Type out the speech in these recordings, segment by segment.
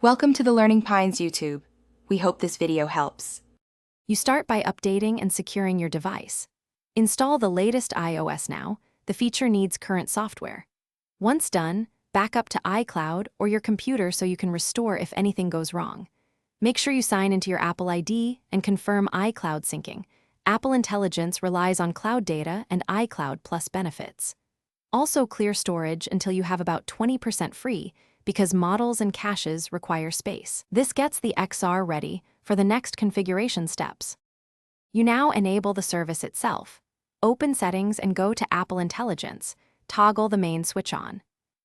Welcome to the Learning Pines YouTube. We hope this video helps. You start by updating and securing your device. Install the latest iOS now. The feature needs current software. Once done, back up to iCloud or your computer so you can restore if anything goes wrong. Make sure you sign into your Apple ID and confirm iCloud syncing. Apple Intelligence relies on cloud data and iCloud Plus benefits. Also clear storage until you have about 20% free, because models and caches require space. This gets the XR ready for the next configuration steps. You now enable the service itself. Open Settings and go to Apple Intelligence. Toggle the main switch on.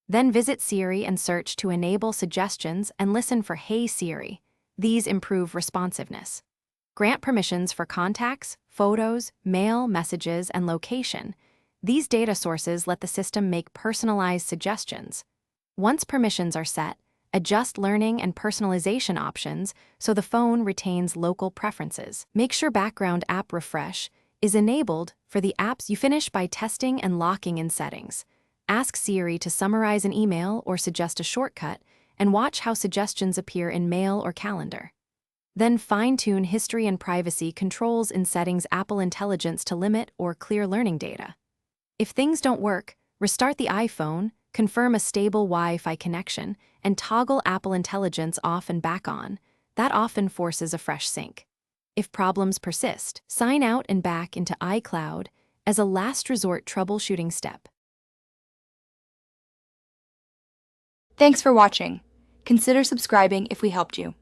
Then visit Siri and search to enable suggestions and listen for Hey Siri. These improve responsiveness. Grant permissions for contacts, photos, mail, messages, and location. These data sources let the system make personalized suggestions. Once permissions are set, adjust learning and personalization options so the phone retains local preferences. Make sure background app refresh is enabled for the apps you finish by testing and locking in settings. Ask Siri to summarize an email or suggest a shortcut, and watch how suggestions appear in Mail or Calendar. Then fine-tune history and privacy controls in Settings Apple Intelligence to limit or clear learning data. If things don't work, restart the iPhone, confirm a stable Wi-Fi connection, and toggle Apple Intelligence off and back on. That often forces a fresh sync. If problems persist, sign out and back into iCloud as a last resort troubleshooting step. Thanks for watching. Consider subscribing if we helped you.